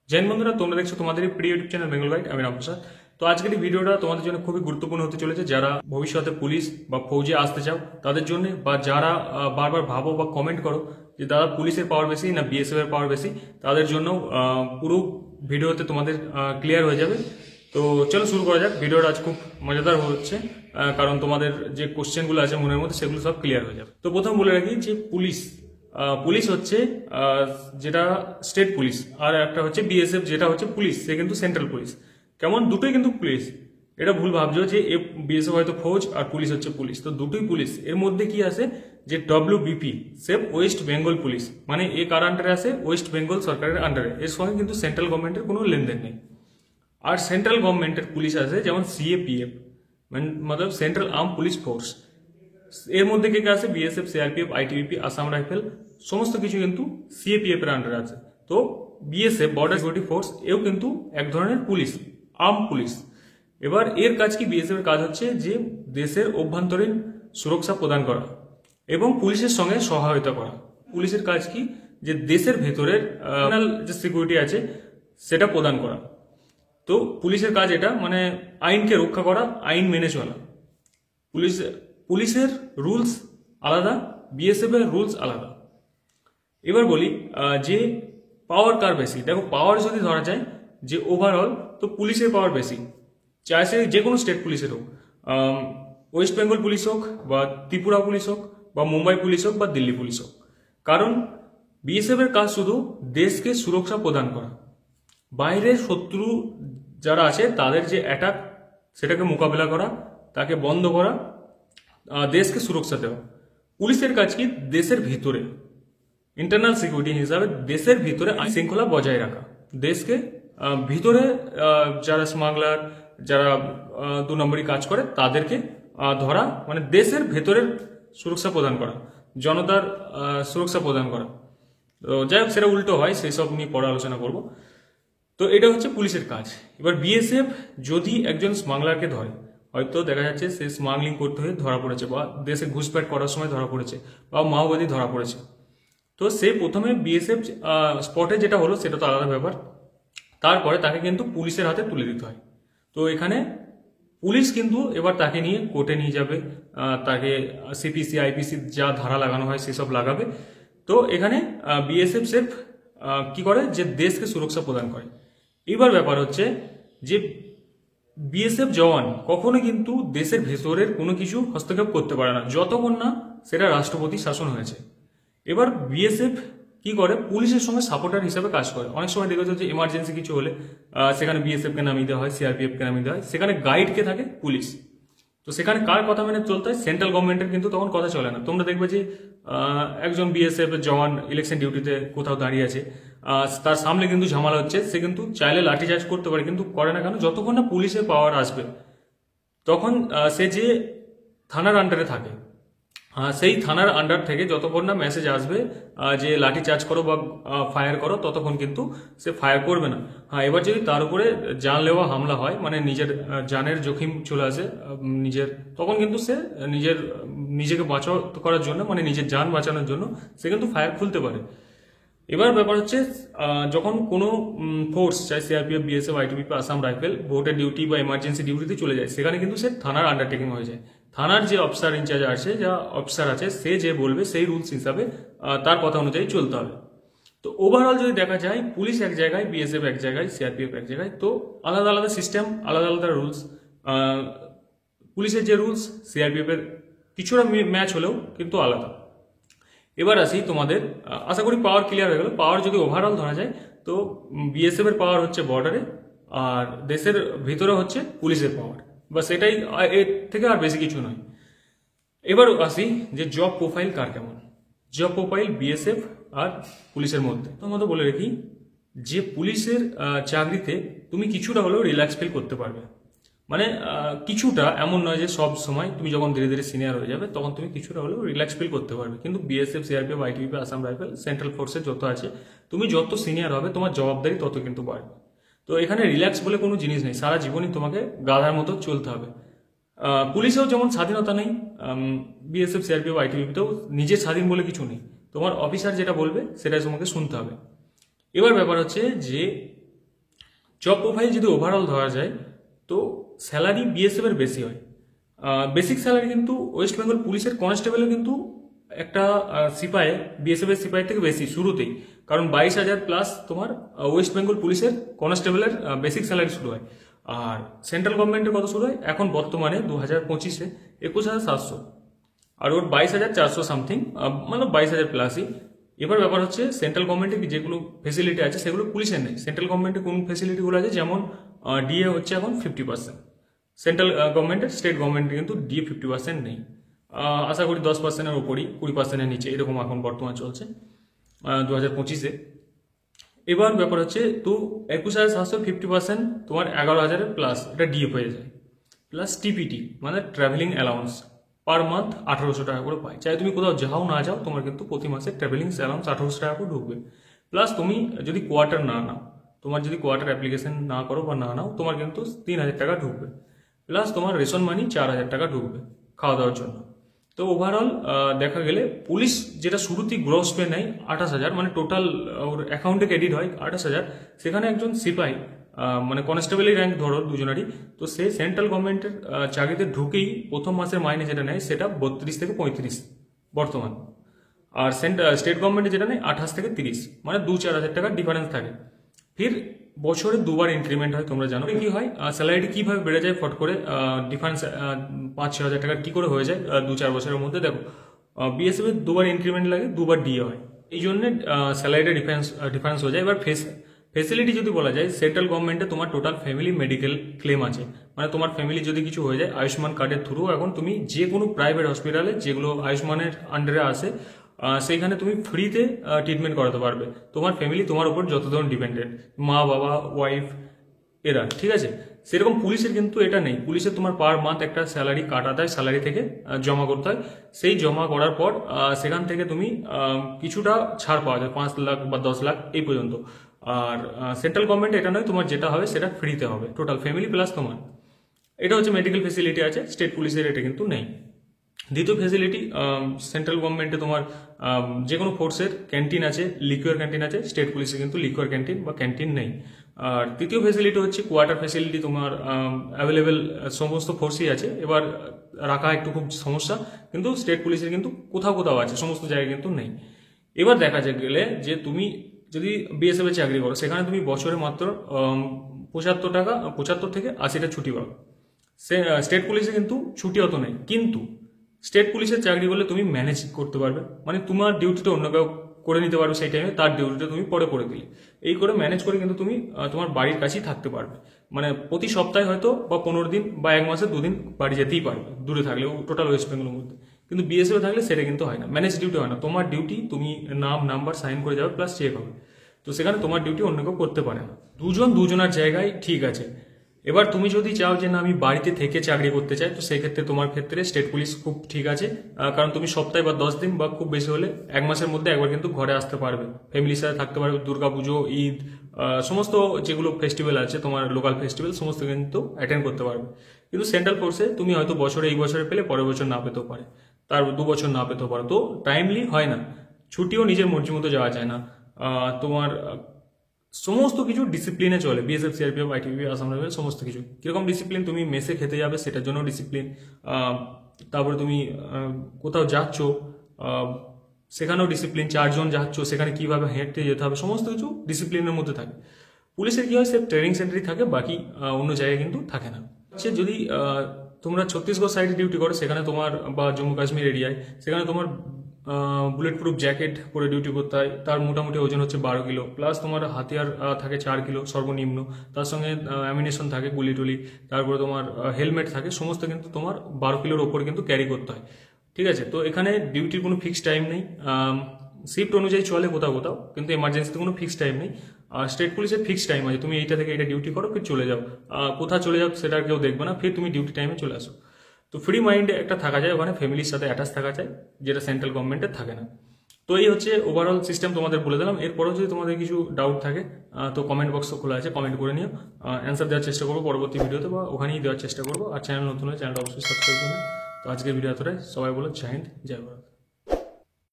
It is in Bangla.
জৈন বন্ধুরা, তোমরা দেখছো তোমাদের প্রিয় ইউটিউব চ্যানেল বেঙ্গল গাইড। আমি রামপ্রসাদ। তো আজকের এই ভিডিওটা তোমাদের জন্য খুবই গুরুত্বপূর্ণ হতে চলেছে, যারা ভবিষ্যতে পুলিশ বা ফৌজে আসতে চাও তাদের জন্য, বা যারা বারবার ভাবো বা কমেন্ট করো যে দাদা পুলিশের পাওয়ার বেশি না বিএসএফ এর পাওয়ার বেশি, তাদের জন্য পুরো ভিডিওতে তোমাদের ক্লিয়ার হয়ে যাবে। তো চলো শুরু করা যাক। ভিডিওটা আজ খুব মজাদার হচ্ছে, কারণ তোমাদের যে কোশ্চেনগুলো আছে মনের মধ্যে সেগুলো সব ক্লিয়ার হয়ে যাবে। তো প্রথম বলে রাখি যে পুলিশ হচ্ছে যেটা স্টেট পুলিশ, আর একটা হচ্ছে বিএসএফ যেটা হচ্ছে পুলিশ, সে কিন্তু সেন্ট্রাল পুলিশ। কেমন, দুটোই কিন্তু পুলিশ। এটা ভুল ভাবছো যে বিএসএফ হয়তো ফৌজ আর পুলিশ হচ্ছে পুলিশ, তো দুটোই পুলিশ। এর মধ্যে কি আছে যে WBP safe West Bengal police, মানে এ কার আন্ডারে আছে? ওয়েস্ট বেঙ্গল সরকারের আন্ডারে। এর সঙ্গে কিন্তু সেন্ট্রাল গভর্নমেন্টের কোনো লেনদেন নেই। আর সেন্ট্রাল গভর্নমেন্টের পুলিশ আছে যেমন সিএপিএফ, মানে সেন্ট্রাল আর্ম পুলিশ ফোর্স। এর মধ্যে কে কে আছে? BSF, CRPF, ITBP, Assam rifle, সমস্ত কিছু কিন্তু সিএপিএফ এর আন্ডারে আছে। তো বিএসএফ বর্ডার সিকিউরিটি ফোর্স এও কিন্তু এক ধরনের পুলিশ, আর্ম পুলিশ। এবার এর কাজ কি? বিএসএফ এর কাজ হচ্ছে যে দেশের অভ্যন্তরীণ সুরক্ষা প্রদান করা এবং পুলিশের সঙ্গে সহায়তা করা। পুলিশের কাজ কি? যে দেশের ভেতরের যে সিকিউরিটি আছে সেটা প্রদান করা। তো পুলিশের কাজ এটা, মানে আইনকে রক্ষা করা, আইন মেনে চলা। পুলিশের রুলস আলাদা, বিএসএফ এর রুলস আলাদা। এবার বলি যে পাওয়ার কার বেশি। দেখো, পাওয়ার যদি ধরা যায় যে ওভারঅল, তো পুলিশের পাওয়ার বেশি, চাই সে যে কোনো স্টেট পুলিশের হোক, ওয়েস্ট বেঙ্গল পুলিশ হোক বা ত্রিপুরা পুলিশ হোক বা মুম্বাই পুলিশ হোক বা দিল্লি পুলিশ হোক। কারণ বিএসএফ এর কাজ শুধু দেশকে সুরক্ষা প্রদান করা, বাইরের শত্রু যারা আছে তাদের যে অ্যাটাক সেটাকে মোকাবেলা করা, তাকে বন্ধ করা, দেশকে সুরক্ষা দেওয়া। পুলিশের কাজ কি? দেশের ভিতরে ইন্টারনাল সিকিউরিটি হিসাবে দেশের ভিতরে আইন শৃঙ্খলা বজায় রাখা, দেশকে ভিতরে যারা স্মাগলার, যারা দু নম্বরই কাজ করে তাদেরকে ধরা, মানে দেশের ভেতরের সুরক্ষা প্রদান করা, জনতার সুরক্ষা প্রদান করা। তো যাই হোক, সেটা উল্টো হয়, সেই সব নিয়ে পরে আলোচনা করব। তো এটা হচ্ছে পুলিশের কাজ। এবার বিএসএফ যদি একজন স্মাগলারকে ধরে, হয়তো দেখা যাচ্ছে সে স্মাগলিং করতে হয়ে ধরা পড়েছে, বা দেশে ঘুষপেট করার সময় ধরা পড়েছে, বা মাওবাদী ধরা পড়েছে, তো সে প্রথমে বিএসএফ স্পটে যেটা হলো সেটা তো আলাদা ব্যাপার, তারপরে তাকে কিন্তু পুলিশের হাতে তুলে দিতে হয়। তো এখানে পুলিশ কিন্তু এবার তাকে নিয়ে কোর্টে নিয়ে যাবে, তাকে সিপিসি আইপিসি যা ধারা লাগানো হয় সেসব লাগাবে। তো এখানে বিএসএফ সেফ কি করে? যে দেশকে সুরক্ষা প্রদান করে। এবার ব্যাপার হচ্ছে যে বিএসএফ জওয়ান কখনো কিন্তু দেশের ভেতরের কোনো কিছু হস্তক্ষেপ করতে পারে না, যতক্ষণ না সেটা রাষ্ট্রপতি শাসন হয়েছে। এবার বিএসএফ কি করে? পুলিশের সঙ্গে সাপোর্টার হিসেবে কাজ করে। অনেক সময় দেখেছো যে এমার্জেন্সি কিছু হলে সেখানে বিএসএফ কে নামিয়ে দেওয়া হয়, সিআরপিএফ কে নামিয়ে দেওয়া হয়, সেখানে গাইড কে থাকে পুলিশ। তো সেখানে কার কথা মেনে চলতে হয়? সেন্ট্রাল গভর্নমেন্টের কিন্তু তখন কথা চলে না। তোমরা দেখবে যে একজন বিএসএফ জওয়ান ইলেকশন ডিউটিতে কোথাও দাঁড়িয়ে আছে, তার সামনে কিন্তু ঝামেলা হচ্ছে, সে কিন্তু চাইলে লাঠিচার্জ করতে পারে, কিন্তু করে না কেন? যতক্ষণ না পুলিশের পাওয়ার আসবে তখন সে যে থানার আন্ডারে থাকে, সেই থানার আন্ডার থেকে যতক্ষণ না মেসেজ আসবে যে লাঠি চার্জ করো বা ফায়ার করো, ততক্ষণ কিন্তু সে ফায়ার করবে না। হ্যাঁ, এবার যদি তার উপরে জানলেওয়া হামলা হয়, মানে নিজের জানের জখিম চলে আসে নিজের, তখন কিন্তু সে নিজেকে বাঁচাও করার জন্য, মানে নিজের জান বাঁচানোর জন্য সে কিন্তু ফায়ার খুলতে পারে। এবার ব্যাপার হচ্ছে যখন কোনো ফোর্স, চাই CRPF, BSF, ITBP, Assam rifle, ভোটের ডিউটি বা এমার্জেন্সি ডিউটিতে চলে যায়, সেখানে কিন্তু সে থানার আন্ডারটেকিং হয়ে যায়। থানার যে অফিসার ইনচার্জ আছে, যা অফিসার আছে, সে যে বলবে সেই রুলস হিসাবে তার কথা অনুযায়ী চলতে হবে। তো ওভারঅল যদি দেখা যায়, পুলিশ এক জায়গায়, বিএসএফ এক জায়গায়, সিআরপিএফ এক জায়গায়, তো আলাদা আলাদা সিস্টেম, আলাদা আলাদা রুলস। পুলিশের যে রুলস সিআরপিএফ এর কিছুটা ম্যাচ হলেও কিন্তু আলাদা। এবার আসি তোমাদের, আশা করি পাওয়ার ক্লিয়ার হয়ে গেল। পাওয়ার যদি ওভারঅল ধরা যায়, তো বিএসএফ এর পাওয়ার হচ্ছে বর্ডারে, আর দেশের ভিতরে হচ্ছে পুলিশের পাওয়ার, বা সেটাই, এর থেকে আর বেশি কিছু নয়। এবার আসি যে জব প্রোফাইল কার কেমন। জব প্রোফাইল বিএসএফ আর পুলিশের মধ্যে তোমাদের বলে রাখি যে পুলিশের চাকরিতে তুমি কিছুটা হলেও রিল্যাক্স ফিল করতে পারবে। মানে কিছুটা, এমন নয় যে সব সময়। তুমি যখন ধীরে ধীরে সিনিয়র হয়ে যাবে তখন তুমি কিছুটা হলেও রিল্যাক্স ফিল করতে পারবে। কিন্তু BSF, CRPF, ITBP, Assam rifle, central ফোর্সে যত আছে, তুমি যত সিনিয়র হবে তোমার জবাবদারি তত কিন্তু বাড়বে। তো এখানে রিল্যাক্স বলে কোনো জিনিস নেই, সারা জীবনই তোমাকে গাধার মতো চলতে হবে। পুলিশেও যেমন স্বাধীনতা নেই, বিএসএফ, সিআরপিএফ, আইটিবিপিতেও নিজের স্বাধীন বলে কিছু নেই। তোমার অফিসার যেটা বলবে সেটাই তোমাকে শুনতে হবে। এবার ব্যাপার হচ্ছে যে জব প্রোফাইল যদি ওভারঅল ধরা যায় তো স্যালারি বিএসএফ এর বেশি হয়। বেসিক স্যালারি কিন্তু ওয়েস্ট বেঙ্গল পুলিশের কনস্টেবলের কিন্তু একটা সিপাহি বিএসএফ এর সিপাহি থেকে বেশি শুরুতেই, কারণ 22,000 প্লাস তোমার ওয়েস্ট বেঙ্গল পুলিশের কনস্টেবলের বেসিক স্যালারি শুরু হয়। আর সেন্ট্রাল গভর্নমেন্টের কত শুরু হয় এখন বর্তমানে 2025-এ 21,700, আর ওর 22,400 সামথিং, মানে 22,000 প্লাসই। এবার ব্যাপার হচ্ছে সেন্ট্রাল গভর্নমেন্টের যেগুলো ফেসিলিটি আছে সেগুলো পুলিশের নেই। সেন্ট্রাল গভর্নমেন্টের কোন ফেসিলিটিগুলো আছে, যেমন ডিএ হচ্ছে এখন 50%, সেন্ট্রাল গভর্নমেন্টের, স্টেট গভর্নমেন্টের কিন্তু ডিএ 50% নেই। আশা করি 10%-এর ওপরই, 20%-এর নিচে এরকম এখন বর্তমান চলছে 2025-এ। এবার ব্যাপার হচ্ছে তো 21,700 50% তোমার 11,000 প্লাস এটা ডিএ হয়ে যায়, প্লাস টিপিটি মানে ট্রাভেলিং অ্যালাউন্স পার মান্থ 1,800 টাকা করে পাই। চাই তুমি কোথাও যাও না যাও, তোমার কিন্তু প্রতি মাসে ট্রাভেলিং অ্যালাউন্স 1,800 টাকা করে ঢুকবে। প্লাস তুমি যদি কোয়ার্টার না নাও, তোমার যদি কোয়ার্টার অ্যাপ্লিকেশন না করো বা না নাও, তোমার কিন্তু 3,000 টাকা ঢুকবে। প্লাস তোমার রেশন মানি 4,000 টাকা ঢুকবে খাওয়া দাওয়ার জন্য। তো ওভারঅল দেখা গেলে পুলিশ যেটা শুরুতেই গ্রস পে নেয় 28,000, মানে টোটাল ওর অ্যাকাউন্টে ক্রেডিট হয় 28,000, সেখানে একজন সিপাহি মানে কনস্টেবলের র্যাঙ্ক ধরো দুজনারই, তো সে সেন্ট্রাল গভর্নমেন্টের চাকরিতে ঢুকেই প্রথম মাসের মাইনে যেটা নেয় সেটা 32 থেকে 35 বর্তমান। আর স্টেট গভর্নমেন্টে যেটা নেয় 28 থেকে 30, মানে 2-4,000 টাকার ডিফারেন্স থাকে। ফির বছরে দুবার ইনক্রিমেন্ট হয়, তোমরা জানো কি হয় স্যালারিটি কিভাবে বেড়ে যায় ফট করে, ডিফারেন্স 5-6,000 টাকার কি করে হয়ে যায় 2-4 বছরের মধ্যে। দেখো বিএসএফ এর দুবার ইনক্রিমেন্ট লাগে, দুবার ডিএ হয়, এই জন্য স্যালারিটা ডিফারেন্স হয়ে যায়। এবার ফেসিলিটি যদি বলা যায়, সেন্ট্রাল গভর্নমেন্টে তোমার টোটাল ফ্যামিলি মেডিকেল ক্লেম আছে, মানে তোমার ফ্যামিলি যদি কিছু হয়ে যায় আয়ুষ্মান কার্ডের থ্রু এখন তুমি যে কোনো প্রাইভেট হসপিটালে যেগুলো আয়ুষ্মানের আন্ডারে আসে সেইখানে তুমি ফ্রিতে ট্রিটমেন্ট করাতে পারবে। তোমার ফ্যামিলি তোমার উপর যত ধরুন ডিপেন্ডেন্ট, মা বাবা ওয়াইফ এরা, ঠিক আছে। সেরকম পুলিশের কিন্তু এটা নেই। পুলিশের তোমার পার মান্থ একটা স্যালারি কাটাতে হয়, স্যালারি থেকে জমা করতে হয়। সেই জমা করার পর সেখান থেকে তুমি কিছুটা ছাড় পাওয়া যায়, 5 লাখ বা 10 লাখ এই পর্যন্ত। আর সেন্ট্রাল গভর্নমেন্ট এটা নয়, তোমার যেটা হবে সেটা ফ্রিতে হবে টোটাল ফ্যামিলি প্লাস তোমার। এটা হচ্ছে মেডিকেল ফেসিলিটি আছে, স্টেট পুলিশের এটা কিন্তু নেই। দ্বিতীয় ফেসিলিটি, সেন্ট্রাল গভর্নমেন্টে তোমার যে কোনো ফোর্সের ক্যান্টিন আছে, লিকুয়ার ক্যান্টিন আছে, স্টেট পুলিশে কিন্তু লিকুয়ার ক্যান্টিন বা ক্যান্টিন নেই। আর তৃতীয় ফেসিলিটি হচ্ছে কোয়ার্টার ফেসিলিটি তোমার অ্যাভেলেবেল সমস্ত ফোর্সই আছে। এবার রাখা একটু খুব সমস্যা, কিন্তু স্টেট পুলিশের কিন্তু কোথাও কোথাও আছে, সমস্ত জায়গায় কিন্তু নেই। এবার দেখা গেলে যে তুমি যদি বিএসএফ এ চাকরি করো, সেখানে তুমি বছরে মাত্র 75 থেকে 80টা ছুটি পাবে। স্টেট পুলিশে কিন্তু ছুটি অত নেই, কিন্তু স্টেট পুলিশের চাকরি করলে তুমি ম্যানেজ করতে পারবে, মানে তোমার ডিউটিটা অন্য কেউ করে নিতে পারবে সেই টাইমে, তার ডিউটিটা তুমি পরে করে দিলে, এই করে ম্যানেজ করে কিন্তু তুমি তোমার বাড়ির কাছেই থাকতে পারবে। মানে প্রতি সপ্তাহে হয়তো বা 15 দিন বা 1 মাসে 2 দিন বাড়ি যেতেই পারবে, দূরে থাকলে টোটাল ওয়েস্ট বেঙ্গলের মধ্যে। কিন্তু বিএসএফ থাকলে সেটা কিন্তু হয় না, ম্যানেজ ডিউটি হয় না। তোমার ডিউটি তুমি নাম নাম্বার সাইন করে যাবে, প্লাস চেক হবে। তো সেখানে তোমার ডিউটি অন্য কেউ করতে পারে না। দুজনের জায়গায় ঠিক আছে। এবার তুমি যদি চাও যে না আমি বাড়িতে থেকে চাকরি করতে চাই, তো সেই ক্ষেত্রে তোমার ক্ষেত্রে স্টেট পুলিশ খুব ঠিক আছে, কারণ তুমি সপ্তাহে বা 10 দিন বা খুব বেশি হলে 1 মাসের মধ্যে একবার কিন্তু ঘরে আসতে পারবে, ফ্যামিলির সাথে থাকতে পারবে। দুর্গাপুজো, ঈদ, সমস্ত যেগুলো ফেস্টিভ্যাল আছে তোমার লোকাল ফেস্টিভ্যাল, সমস্ত কিন্তু অ্যাটেন্ড করতে পারবে। কিন্তু সেন্ট্রাল ফোর্সে তুমি হয়তো বছরে এই বছরে পেলে পরের বছর না পেতেও পারে, তার 2 বছর না পেতেও পারে, তো টাইমলি হয় না। ছুটিও নিজের মর্জি মতো যাওয়া যায় না। তোমার সমস্ত কিছু ডিসিপ্লিনে চলে, BSF, CRPF, ITBP, Assam rifle, সমস্ত কিছু কিরকম ডিসিপ্লিন। তুমি মেসে খেতে যাবে সেটার জন্য ডিসিপ্লিন, তারপরে তুমি কোথাও যাচ্ছ সেখানেও ডিসিপ্লিন, 4 জন যাচ্ছ সেখানে কিভাবে হেঁটে যেতে হবে, সমস্ত কিছু ডিসিপ্লিনের মধ্যে থাকে। পুলিশের কি হয়, সে ট্রেনিং সেন্টারই থাকে, বাকি অন্য জায়গায় কিন্তু থাকে না। সে যদি তোমরা ছত্তিশগড় সাইডে ডিউটি করো, সেখানে তোমার বা জম্মু কাশ্মীর এরিয়ায়, সেখানে তোমার বুলেট প্রুফ জ্যাকেট পরে ডিউটি করতে হয়, তার মোটামুটি ওজন হচ্ছে 12 কিলো, প্লাস তোমার হাতিয়ার থাকে 4 কিলো সর্বনিম্ন, তার সঙ্গে অ্যামিনেশন থাকে, গুলি টুলি, তারপরে তোমার হেলমেট থাকে, সমস্ত কিন্তু তোমার 12 কিলোর ওপর কিন্তু ক্যারি করতে হয়, ঠিক আছে। তো এখানে ডিউটির কোনো ফিক্সড টাইম নেই, শিফট অনুযায়ী চলে কোথাও কোথাও, কিন্তু এমার্জেন্সিতে কোনো ফিক্সড টাইম নেই। আর স্টেট পুলিশের ফিক্সড টাইম আছে, তুমি এইটা থেকে এটা ডিউটি করো, ফির চলে যাও, কোথাও চলে যাও সেটা কেউ দেখবে না, ফির তুমি ডিউটি টাইমে চলে আসো। তো ফ্রি মাইন্ডে একটা থাকা যায়, ওখানে ফ্যামিলির সাথে অ্যাটাচ থাকা যায়, যেটা সেন্ট্রাল গভর্নমেন্টের থাকে না। তো এই হচ্ছে ওভারঅল সিস্টেম তোমাদের বলে দিলাম। এরপরেও যদি তোমাদের কিছু ডাউট থাকে তো কমেন্ট বক্স খোলা আছে, কমেন্ট করে নিও, অ্যান্সার দেওয়ার চেষ্টা করবো পরবর্তী ভিডিওতে, বা ওখানেই দেওয়ার চেষ্টা করবো। আর চ্যানেল নতুন হলে চ্যানেলটা অবশ্যই সাবস্ক্রাইব করবেন। তো আজকের ভিডিও এতটাই, সবাই বলো জয় হিন্দ, জয় ভারত।